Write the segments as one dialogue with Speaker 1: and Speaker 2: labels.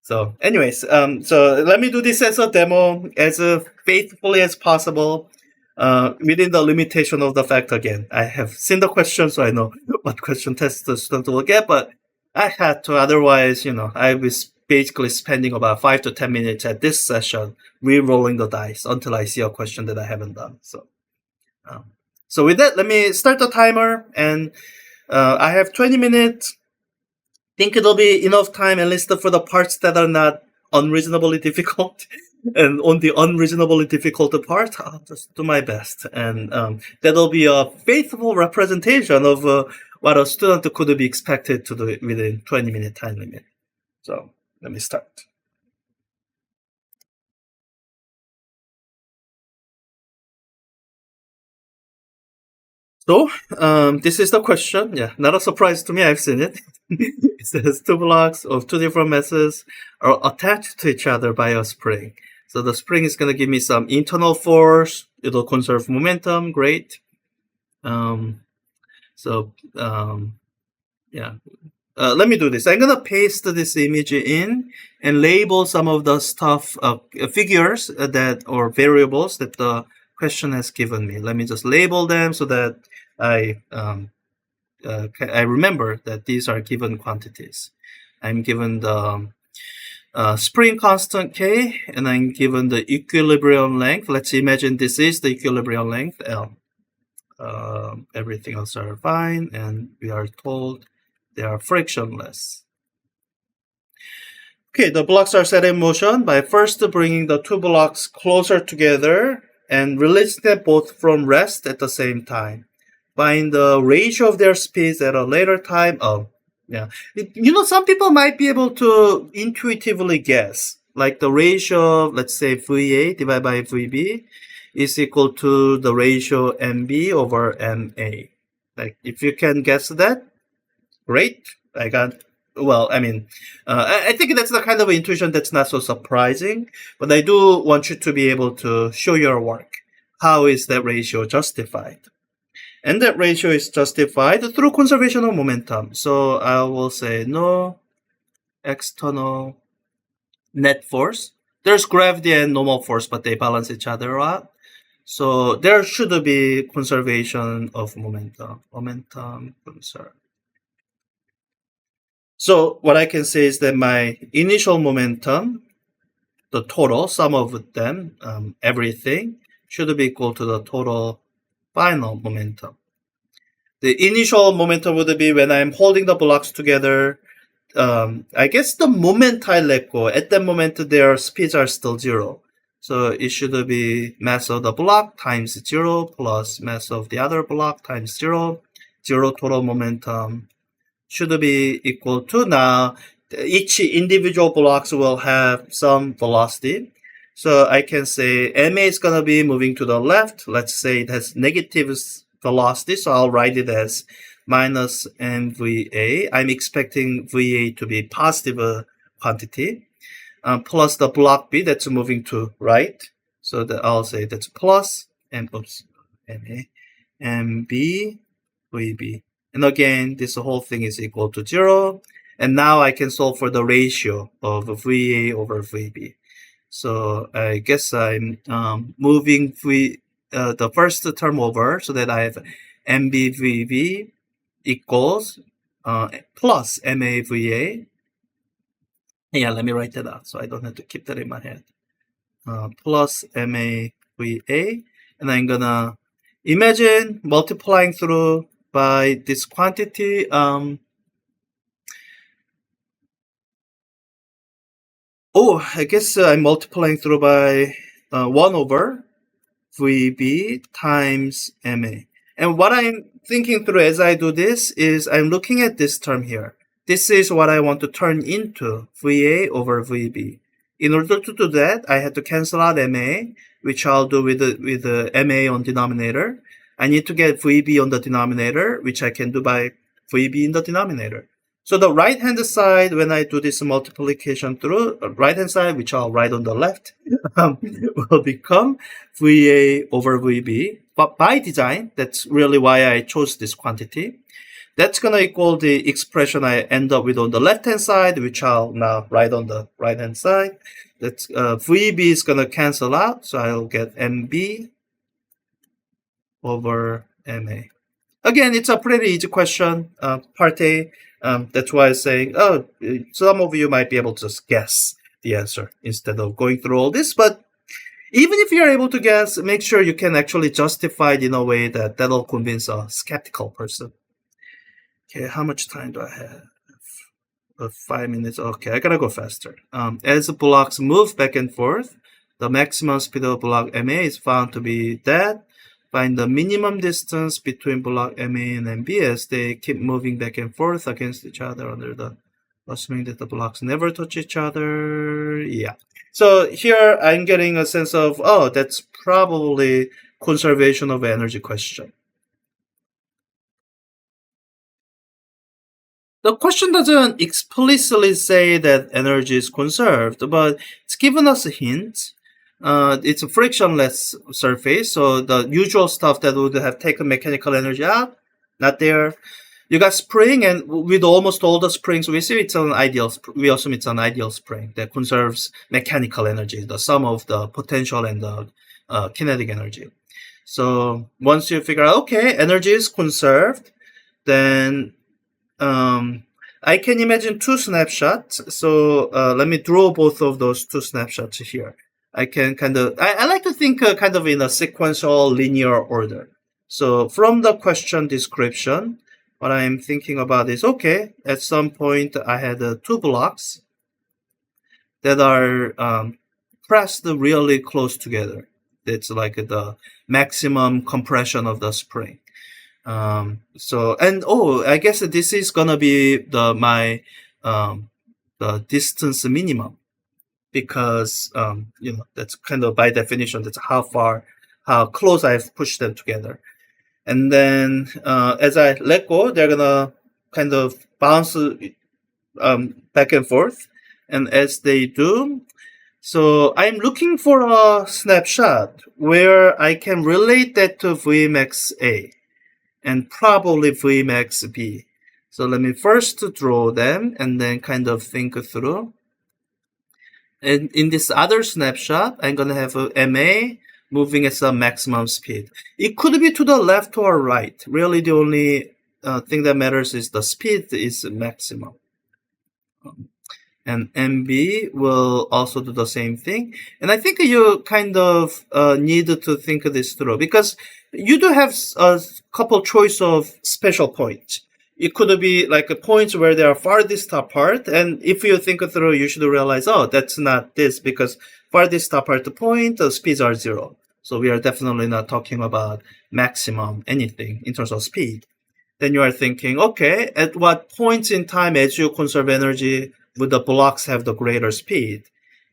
Speaker 1: So anyways, so let me do this as a demo as faithfully as possible within the limitation of the fact. Again, I have seen the question, so I know what question test the student will get, but I had to, otherwise, I was basically spending about 5 to 10 minutes at this session re-rolling the dice until I see a question that I haven't done. So with that, let me start the timer, and I have 20 minutes. Think it'll be enough time, at least for the parts that are not unreasonably difficult. And on the unreasonably difficult part, I'll just do my best. And that'll be a faithful representation of what a student could be expected to do within 20-minute time limit. So let me start. So this is the question. Yeah, not a surprise to me. I've seen it. It says 2 blocks of 2 different masses are attached to each other by a spring. So the spring is going to give me some internal force. It'll conserve momentum. Great. Yeah. Let me do this. I'm going to paste this image in and label some of the stuff, figures or variables that the question has given me. Let me just label them so that I remember that these are given quantities. I'm given the spring constant K, and I'm given the equilibrium length. Let's imagine this is the equilibrium length, L. Everything else are fine, and we are told they are frictionless. Okay, the blocks are set in motion by first bringing the 2 blocks closer together and release them both from rest at the same time. Find the ratio of their speeds at a later time. Oh, yeah. Some people might be able to intuitively guess, like the ratio of, let's say, VA divided by VB is equal to the ratio MB over MA. Like, if you can guess that, great. I think that's the kind of intuition that's not so surprising, but I do want you to be able to show your work. How is that ratio justified? And that ratio is justified through conservation of momentum. So I will say no external net force. There's gravity and normal force, but they balance each other out. So there should be conservation of momentum. Momentum conserved. So what I can say is that my initial momentum, the total sum of them, everything, should be equal to the total final momentum. The initial momentum would be when I'm holding the blocks together. I guess the moment I let go, at that moment their speeds are still 0. So it should be mass of the block times 0 plus mass of the other block times 0. 0 total momentum should be equal to, now each individual blocks will have some velocity. So I can say MA is going to be moving to the left. Let's say it has negative velocity, so I'll write it as minus MVA. I'm expecting VA to be positive quantity, plus the block B that's moving to right. So that I'll say that's plus MA, MB, VB. And again, this whole thing is equal to 0. And now I can solve for the ratio of VA over VB. So I guess I'm moving the first term over so that I have MBVB equals plus MAVA. Yeah, let me write that out so I don't have to keep that in my head. Plus MAVA. And I'm going to imagine multiplying through by this quantity. I guess I'm multiplying through by 1 over VB times MA. And what I'm thinking through as I do this is I'm looking at this term here. This is what I want to turn into VA over VB. In order to do that, I had to cancel out MA, which I'll do with the MA on denominator. I need to get VB on the denominator, which I can do by VB in the denominator. So the right-hand side, when I do this multiplication through, right-hand side, which I'll write on the left, will become VA over VB. But by design, that's really why I chose this quantity. That's going to equal the expression I end up with on the left-hand side, which I'll now write on the right-hand side. That's VB is going to cancel out, so I'll get MB over MA. Again, it's a pretty easy question, part A. That's why I'm saying, oh, some of you might be able to just guess the answer instead of going through all this. But even if you're able to guess, make sure you can actually justify it in a way that'll convince a skeptical person. Okay, how much time do I have? 5 minutes. Okay, I gotta go faster. As blocks move back and forth, the maximum speed of block MA is found to be that. Find the minimum distance between block MA and MB as they keep moving back and forth against each other under the assuming that the blocks never touch each other. Yeah. So here I'm getting a sense of, oh, that's probably conservation of energy question. The question doesn't explicitly say that energy is conserved, but it's given us a hint. It's a frictionless surface, so the usual stuff that would have taken mechanical energy out, not there. You got spring, and with almost all the springs we see, it's an ideal. We assume it's an ideal spring that conserves mechanical energy, the sum of the potential and the kinetic energy. So once you figure out, okay, energy is conserved, then I can imagine two snapshots. So let me draw both of those two snapshots here. I can I like to think kind of in a sequential linear order. So from the question description, what I'm thinking about is, okay, at some point I had two blocks that are pressed really close together. It's like the maximum compression of the spring. I guess this is gonna be the distance minimum, because that's kind of by definition, that's how close I've pushed them together. And then as I let go, they're gonna kind of bounce back and forth. And as they do, so I'm looking for a snapshot where I can relate that to Vmax A and probably Vmax B. So let me first draw them and then kind of think through. And in this other snapshot, I'm going to have a MA moving at some maximum speed. It could be to the left or right. Really, the only thing that matters is the speed is maximum. And MB will also do the same thing. And I think you kind of need to think this through, because you do have a couple choice of special points. It could be like points where they are farthest apart. And if you think through, you should realize, oh, that's not this, because farthest apart point, the speeds are 0. So we are definitely not talking about maximum anything in terms of speed. Then you are thinking, okay, at what points in time as you conserve energy would the blocks have the greater speed?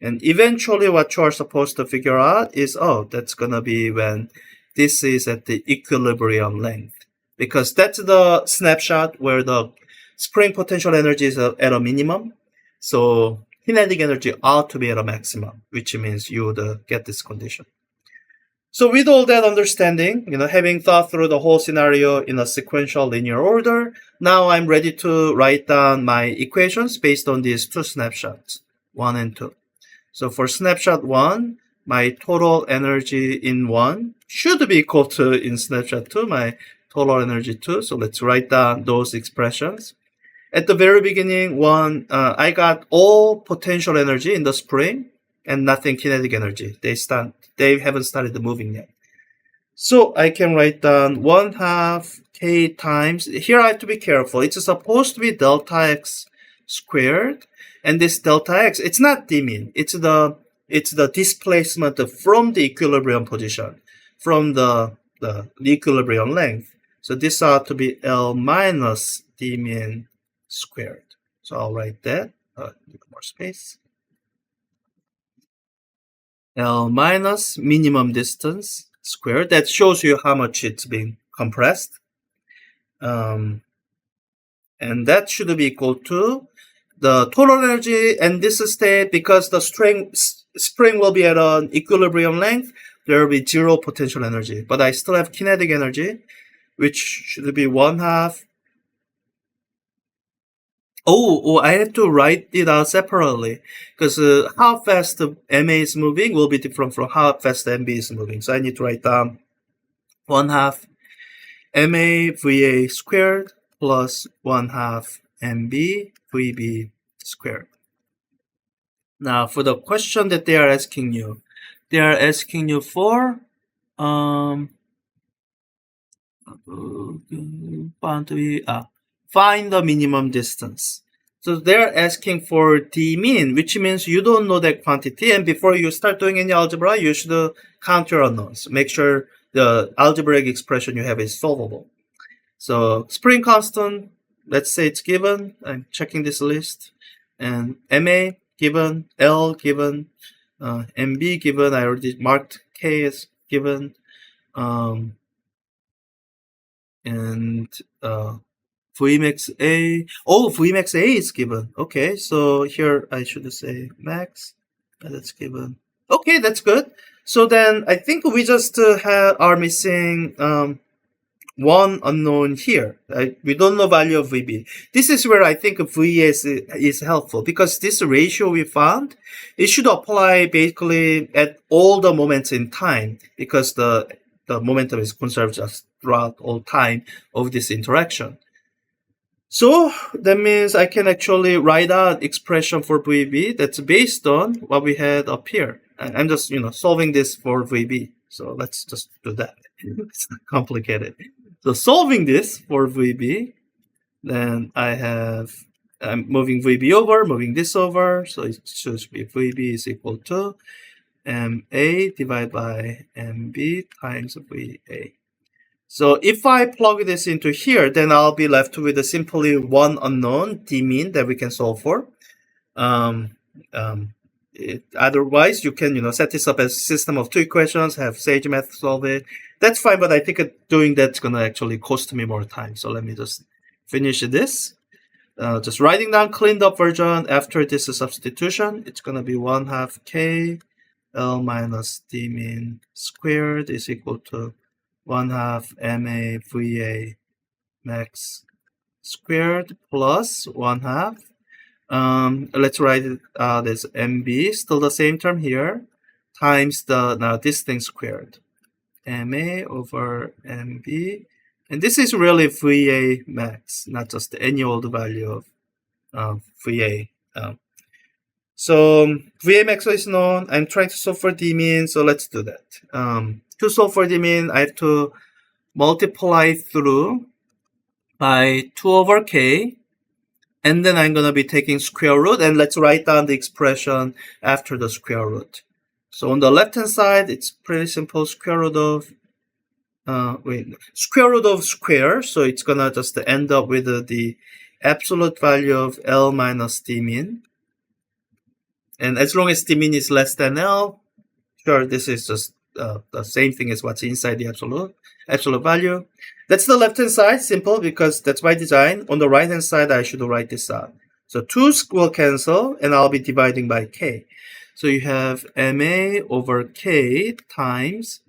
Speaker 1: And eventually what you are supposed to figure out is, oh, that's going to be when this is at the equilibrium length. Because that's the snapshot where the spring potential energy is at a minimum. So kinetic energy ought to be at a maximum, which means you would get this condition. So with all that understanding, having thought through the whole scenario in a sequential linear order, now I'm ready to write down my equations based on these two snapshots, 1 and 2. So for snapshot 1, my total energy in 1 should be equal to, in snapshot 2, my total energy 2. So let's write down those expressions. At the very beginning, 1, I got all potential energy in the spring and nothing kinetic energy. They haven't started moving yet. So I can write down 1/2 k times, here I have to be careful. It's supposed to be delta x squared. And this delta x, it's not d mean. It's the displacement from the equilibrium position, from the equilibrium length. So this ought to be L minus d mean squared. So I'll write that, more space. L minus minimum distance squared. That shows you how much it's being compressed. And that should be equal to the total energy in this state, because the spring will be at an equilibrium length, there will be 0 potential energy. But I still have kinetic energy, which should be 1/2 I have to write it out separately because how fast the MA is moving will be different from how fast the MB is moving. So I need to write down 1/2 MA VA squared plus 1/2 MB VB squared. Now for the question that they are asking you for find the minimum distance. So they're asking for d mean, which means you don't know that quantity, and before you start doing any algebra, you should count your unknowns. Make sure the algebraic expression you have is solvable. So spring constant, let's say it's given. I'm checking this list, and MA given, L given, MB given. I already marked K as given, and Vmax A. Oh, Vmax A is given. Okay, so here I should say max. That's given. Okay, that's good. So then I think we just are missing one unknown here. We don't know value of VB. This is where I think VS is helpful because this ratio we found, it should apply basically at all the moments in time because the momentum is conserved just throughout all time of this interaction. So that means I can actually write out expression for VB that's based on what we had up here. I'm just solving this for VB. So let's just do that. It's not complicated. So solving this for VB, then I'm moving VB over, moving this over. So it should be VB is equal to MA divided by MB times VA. So if I plug this into here, then I'll be left with simply one unknown, d mean, that we can solve for. Otherwise, you can set this up as a system of two equations, have Sage math solve it. That's fine, but I think doing that's going to actually cost me more time. So let me just finish this. Just writing down cleaned up version after this substitution. It's going to be 1/2 K L minus d mean squared is equal to 1/2 MA VA max squared plus 1/2. Let's write it out as MB, still the same term here, times now this thing squared. MA over MB. And this is really VA max, not just any old value of VA. So VA max is known. I'm trying to solve for d mean, so let's do that. To solve for d mean, I have to multiply through by 2 over k, and then I'm going to be taking square root, and let's write down the expression after the square root. So on the left-hand side, it's pretty simple, square root of square, so it's going to just end up with the absolute value of L minus d mean. And as long as d mean is less than L, sure, this is just the same thing as what's inside the absolute value. That's the left-hand side, simple, because that's by design. On the right-hand side, I should write this out. So 2 will cancel, and I'll be dividing by k. So you have MA over k times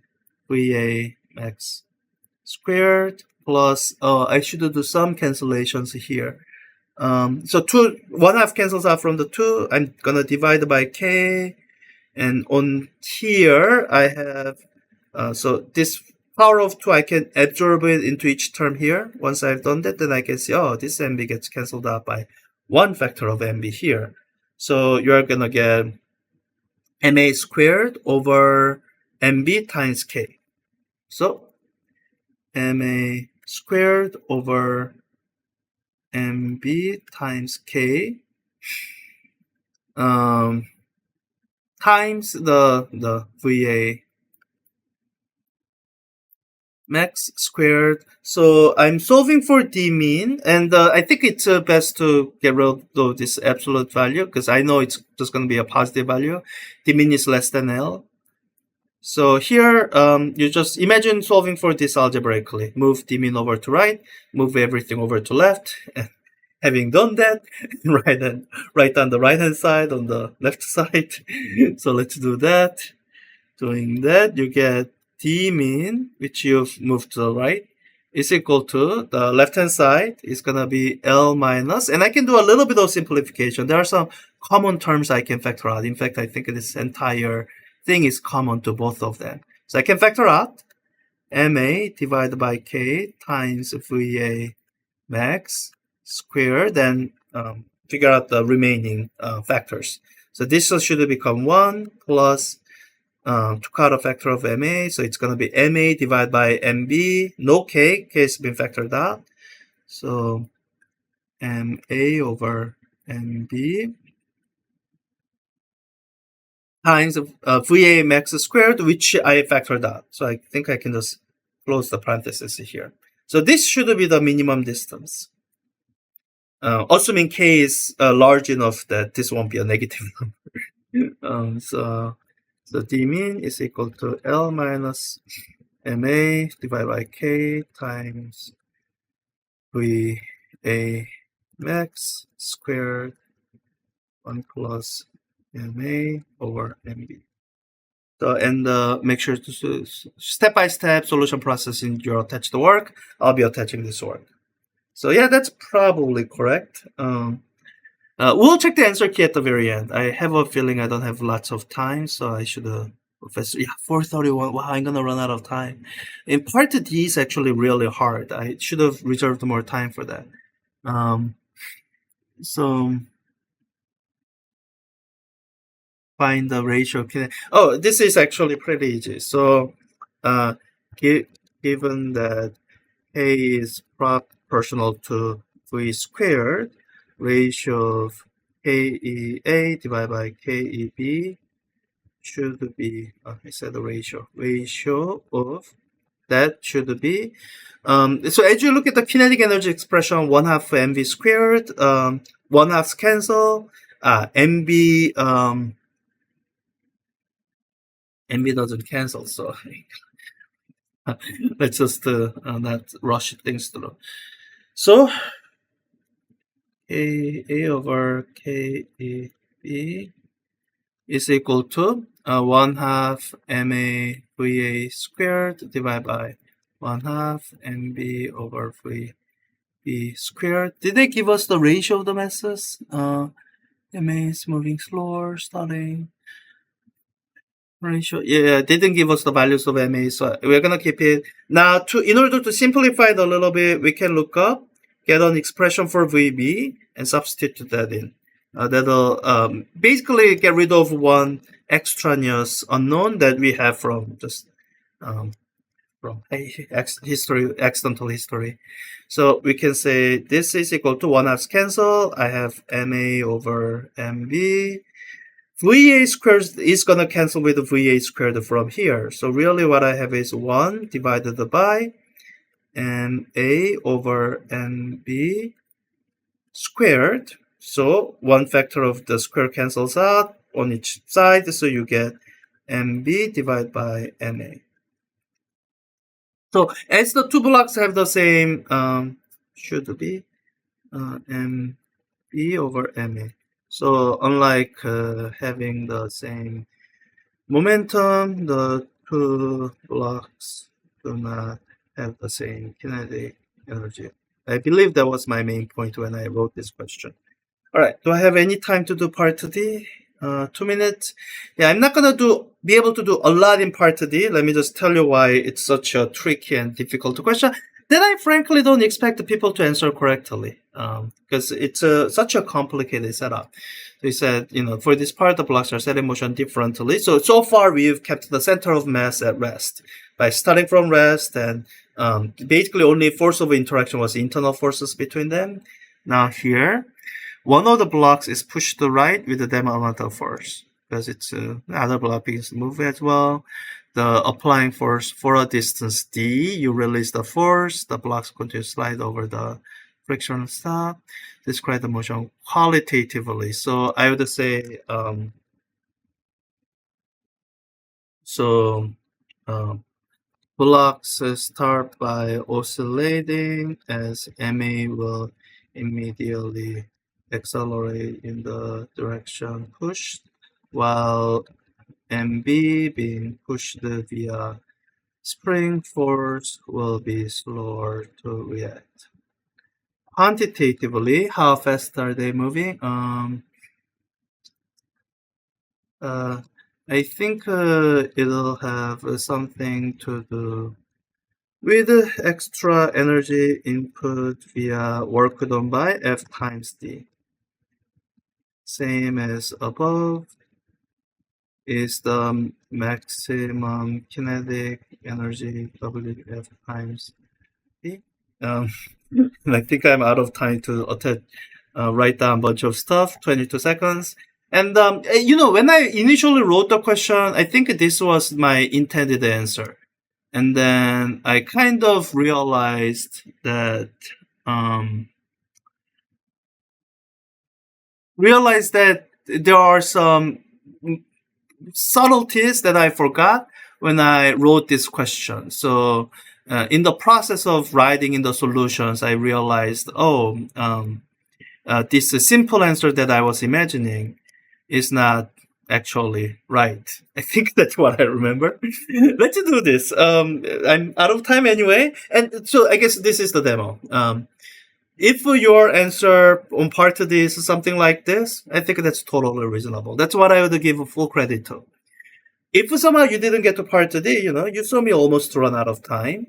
Speaker 1: VA max squared plus, I should do some cancellations here. So 1/2 cancels out from the 2. I'm going to divide by k. And on here, I have, so this power of 2, I can absorb it into each term here. Once I've done that, then I can see, this MB gets canceled out by 1 factor of MB here. So you're going to get MA squared over MB times K. So MA squared over MB times K times the VA max squared. So I'm solving for d mean, and I think it's best to get rid of this absolute value because I know it's just going to be a positive value. D mean is less than L. So here, you just imagine solving for this algebraically. Move d mean over to right, move everything over to left. Having done that, write on the right-hand side, on the left side. So let's do that. Doing that, you get d mean, which you've moved to the right, is equal to the left-hand side is going to be L minus, and I can do a little bit of simplification. There are some common terms I can factor out. In fact, I think this entire thing is common to both of them. So I can factor out MA divided by K times VA max squared, then figure out the remaining factors. So this should become 1 plus to cut a factor of MA, so it's going to be MA divided by MB, no K, K has been factored out. So MA over MB times VA max squared, which I factored out. So I think I can just close the parenthesis here. So this should be the minimum distance. Assuming K is large enough that this won't be a negative number. So D min is equal to L minus MA divided by K times VA max squared 1 plus MA over MB. So, and make sure to step-by-step solution process in your attached work. I'll be attaching this work. So yeah, that's probably correct. We'll check the answer key at the very end. I have a feeling I don't have lots of time, so I should Professor, yeah, 431. Wow, I'm gonna run out of time. In part D is actually really hard. I should have reserved more time for that. So find the ratio. Oh, this is actually pretty easy. So, given that K is proportional to V squared, ratio of KEA divided by KEB should be, I said the ratio of that should be, so as you look at the kinetic energy expression, 1/2 mv squared, 1/2 cancel, mv, mv doesn't cancel, so let's just not rush things through. So A over KEB is equal to 1/2 MA VA squared divided by 1/2 MB over VB squared. Did they give us the ratio of the masses? MA is moving slower, starting ratio. Yeah, they didn't give us the values of MA, so we're gonna keep it. Now, in order to simplify it a little bit, we can look up, get an expression for VB, and substitute that in. That'll basically get rid of one extraneous unknown that we have from just from accidental history. So we can say this is equal to 1/2 cancel. I have MA over MB. VA squared is going to cancel with VA squared from here. So really what I have is 1 divided by MA over MB squared. So one factor of the square cancels out on each side. So you get MB divided by MA. So as the two blocks have the same, should be MB over MA. So unlike having the same momentum, the two blocks do not have the same kinetic energy. I believe that was my main point when I wrote this question. All right, do I have any time to do part D? 2 minutes. Yeah, I'm not gonna be able to do a lot in part D. Let me just tell you why it's such a tricky and difficult question that I frankly don't expect people to answer correctly, because it's such a complicated setup. They said, for this part, the blocks are set in motion differently. So far, we've kept the center of mass at rest by starting from rest, and basically only force of interaction was internal forces between them. Now here, one of the blocks is pushed to the right with the diameter force because it's the other block begins to move as well. The applying force for a distance d, you release the force, the blocks continue to slide over the frictional stop. Describe the motion qualitatively. So I would say, blocks start by oscillating as MA will immediately accelerate in the direction pushed, while MB being pushed via spring force will be slower to react. Quantitatively, how fast are they moving? I think it'll have something to do with extra energy input via work done by F times D. Same as above is the maximum kinetic energy WF times D. And I think I'm out of time to write down a bunch of stuff, 22 seconds. And, when I initially wrote the question, I think this was my intended answer. And then I kind of realized that, there are some subtleties that I forgot when I wrote this question. So, in the process of writing in the solutions, I realized, this simple answer that I was imagining is not actually right. I think that's what I remember. Let's do this. I'm out of time anyway. And so I guess this is the demo. If your answer on part of this is something like this, I think that's totally reasonable. That's what I would give full credit to. If somehow you didn't get to part D, you saw me almost run out of time.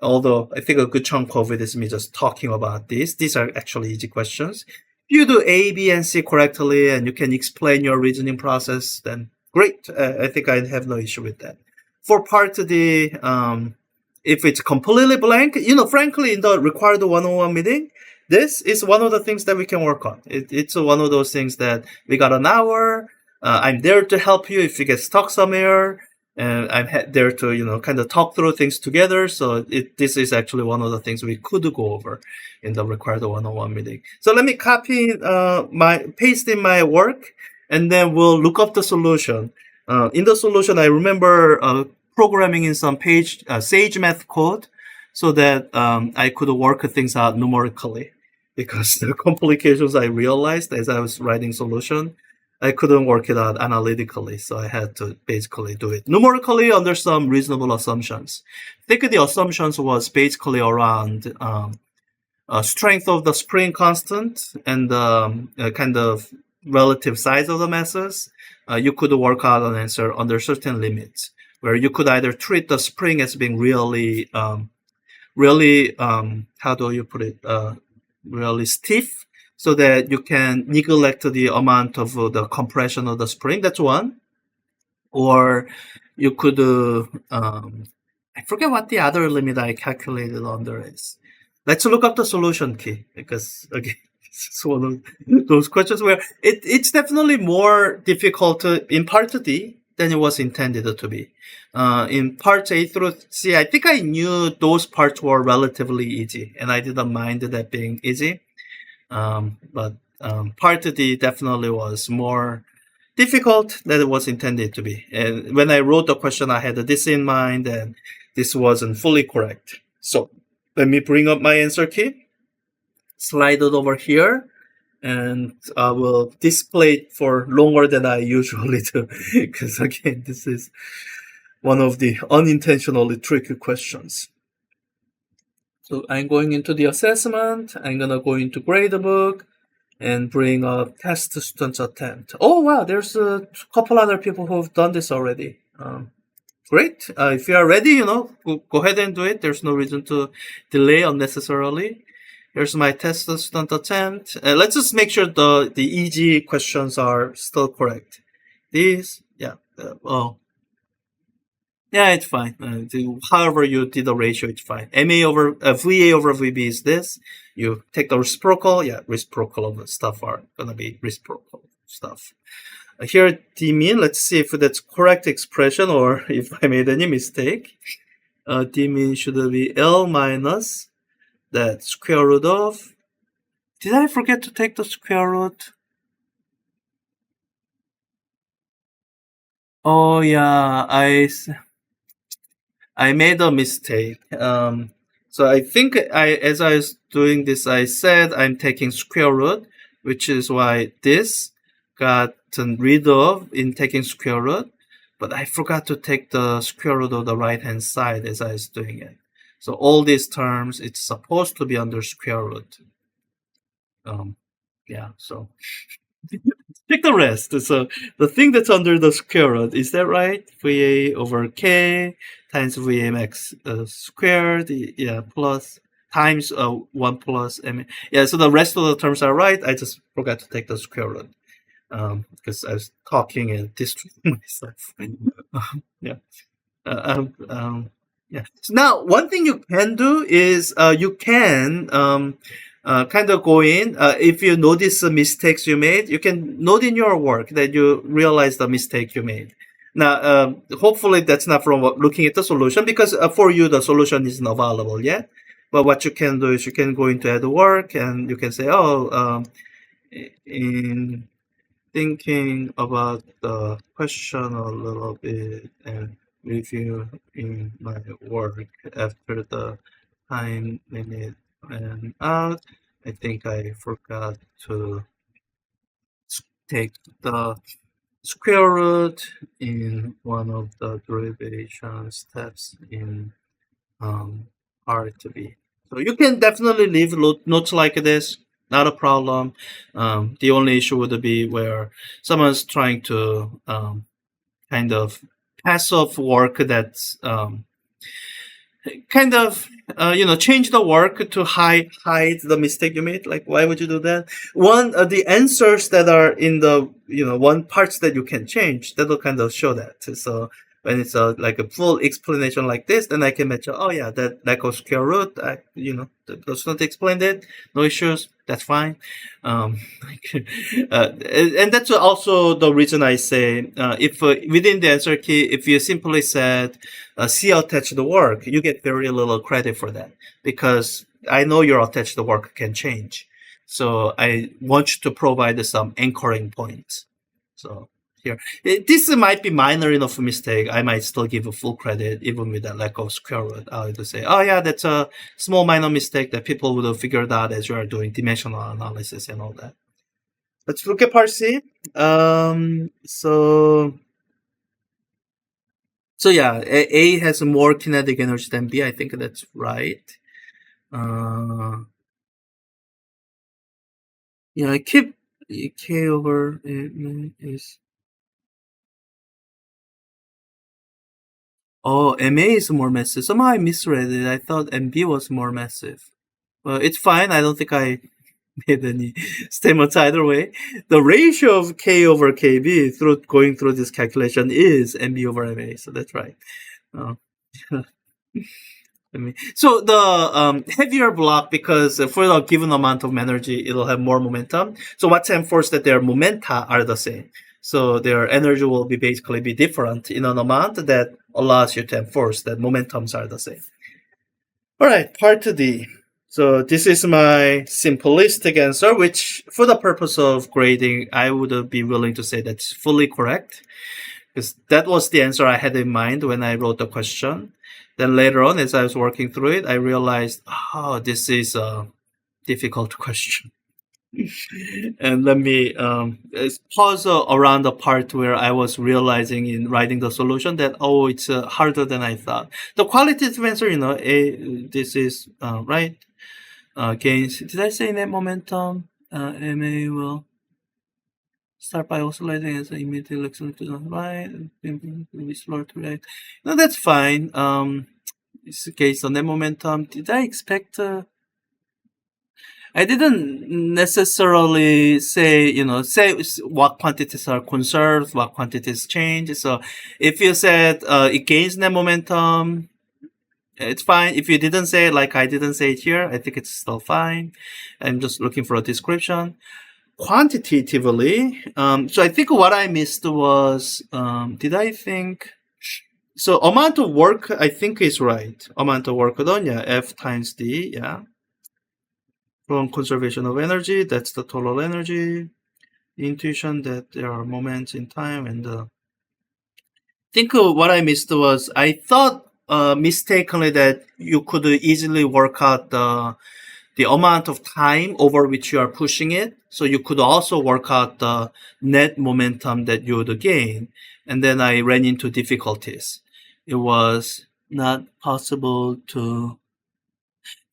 Speaker 1: Although I think a good chunk of it is me just talking about this. These are actually easy questions. If you do A, B, and C correctly and you can explain your reasoning process, then great. I think I have no issue with that. For part D, if it's completely blank, frankly, in the required 101 meeting, this is one of the things that we can work on. It's one of those things that we got an hour. I'm there to help you if you get stuck somewhere. And I'm there to, kind of talk through things together. So this is actually one of the things we could go over in the required 101 meeting. So let me copy paste in my work, and then we'll look up the solution. In the solution, I remember programming in some Sage math code so that I could work things out numerically, because the complications I realized as I was writing solution, I couldn't work it out analytically, so I had to basically do it numerically under some reasonable assumptions. I think the assumptions was basically around strength of the spring constant and kind of relative size of the masses. You could work out an answer under certain limits, where you could either treat the spring as being really, how do you put it, really stiff, so that you can neglect the amount of the compression of the spring. That's one. Or you could, I forget what the other limit I calculated under is. Let's look up the solution key, because again, it's one of those questions where it's definitely more difficult in part D than it was intended to be. In parts A through C, I think I knew those parts were relatively easy, and I didn't mind that being easy. But part D definitely was more difficult than it was intended to be. And when I wrote the question, I had this in mind, and this wasn't fully correct. So let me bring up my answer key, slide it over here, and I will display it for longer than I usually do, because again, this is one of the unintentionally tricky questions. So I'm going into the assessment. I'm going to go into gradebook and bring up test students attempt. Oh, wow, there's a couple other people who've done this already. Great. If you are ready, go ahead and do it. There's no reason to delay unnecessarily. Here's my test student attempt. Let's just make sure the easy questions are still correct. These, yeah, yeah, it's fine. However you did the ratio, it's fine. VA over VB is this. You take the reciprocal. Yeah, reciprocal of the stuff are gonna be reciprocal stuff. Here, D mean. Let's see if that's correct expression or if I made any mistake. D mean should be L minus that square root of. Did I forget to take the square root? Oh yeah, I made a mistake. So I think as I was doing this, I said I'm taking square root, which is why this got rid of in taking square root. but I forgot to take the square root of the right hand side as I was doing it. So all these terms, it's supposed to be under square root. Yeah, so check the rest. So the thing that's under the square root, is that right? VA over K times VMX squared, yeah, plus times 1 plus M. Yeah, so the rest of the terms are right. I just forgot to take the square root because I was talking and distracting myself. Yeah. Yeah. So now, one thing you can do is you can kind of go in. If you notice the mistakes you made, you can note in your work that you realize the mistake you made. Now, hopefully that's not from looking at the solution, because for you the solution isn't available yet. But what you can do is you can go into add work and you can say, oh, in thinking about the question a little bit and reviewing my work after the time limit ran out, I think I forgot to take the square root in one of the derivation steps in part B. So you can definitely leave notes like this, not a problem. The only issue would be where someone's trying to kind of pass off work that's kind of change the work to hide the mistake you made. Like, why would you do that? One, the answers that are in the one parts that you can change, that'll kind of show that. So when it's like a full explanation like this, then I can mention, oh yeah, that goes square root. That's not explained it. No issues. That's fine. And that's also the reason I say if within the answer key, if you simply said C attached work, you get very little credit for that, because I know your attached work can change. So I want you to provide some anchoring points. So here, this might be minor enough mistake. I might still give a full credit even with that lack of square root. I would say, oh yeah, that's a small minor mistake that people would have figured out as you are doing dimensional analysis and all that. Let's look at part C. So yeah, A has more kinetic energy than B. I think that's right. Yeah, I keep K over is. Oh, MA is more massive. Somehow I misread it. I thought MB was more massive. Well, it's fine. I don't think I made any statements either way. The ratio of K over KB through going through this calculation is MB over MA. So that's right. Uh, So the heavier block, because for the given amount of energy, it'll have more momentum. So what's enforced that their momenta are the same. So their energy will be basically be different in an amount that allows you to enforce that momentums are the same. All right, part D. So this is my simplistic answer, which for the purpose of grading, I would be willing to say that's fully correct, because that was the answer I had in mind when I wrote the question. Then later on, as I was working through it, I realized, oh, this is a difficult question. And let me pause around the part where I was realizing in writing the solution that, oh, it's harder than I thought. The qualitative answer, this is right. Gains. Did I say net momentum? MA will start by oscillating as immediately accelerate to the right, will be slower to react. No, that's fine. It's the case on net momentum. Did I expect? I didn't necessarily say what quantities are conserved, what quantities change. So if you said it gains net momentum, it's fine. If you didn't say it, like I didn't say it here, I think it's still fine. I'm just looking for a description. Quantitatively, so I think what I missed was, did I think, so amount of work I think is right. Amount of work done, yeah, F times D, yeah. From conservation of energy, that's the total energy. Intuition that there are moments in time, and I think what I missed was, I thought mistakenly that you could easily work out the amount of time over which you are pushing it. So you could also work out the net momentum that you would gain. And then I ran into difficulties. It was not possible to...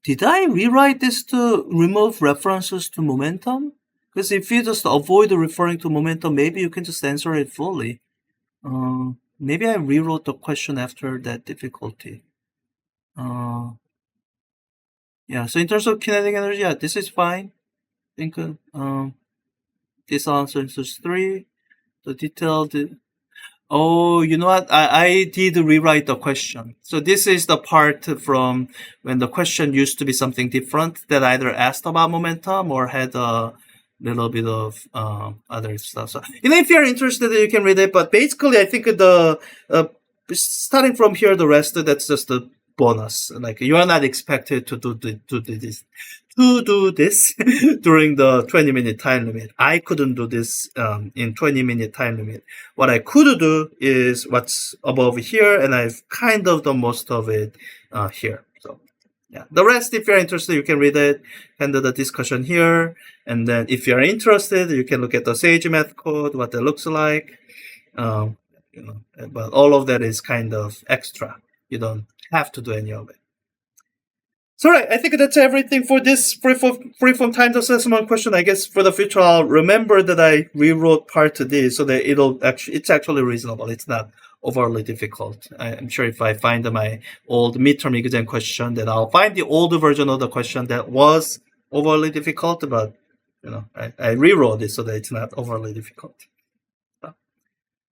Speaker 1: Did I rewrite this to remove references to momentum? Because if you just avoid referring to momentum, maybe you can just answer it fully. Maybe I rewrote the question after that difficulty. Yeah, so in terms of kinetic energy, yeah, this is fine. I think this answer is 3. The detailed... Oh, you know what? I did rewrite the question. So this is the part from when the question used to be something different that either asked about momentum or had a little bit of other stuff. So, if you're interested, you can read it. But basically, I think the starting from here, the rest, that's just a bonus. Like, you are not expected to do this during the 20-minute time limit. I couldn't do this in 20-minute time limit. What I could do is what's above here, and I've kind of done most of it here. So yeah, the rest, if you're interested, you can read it and do the discussion here. And then if you're interested, you can look at the Sage math code, what that looks like. But all of that is kind of extra. You don't have to do any of it. So, right, I think that's everything for this freeform timed assessment question. I guess for the future, I'll remember that I rewrote part of this so that it's actually reasonable. It's not overly difficult. I'm sure if I find my old midterm exam question, then I'll find the older version of the question that was overly difficult, but I rewrote it so that it's not overly difficult.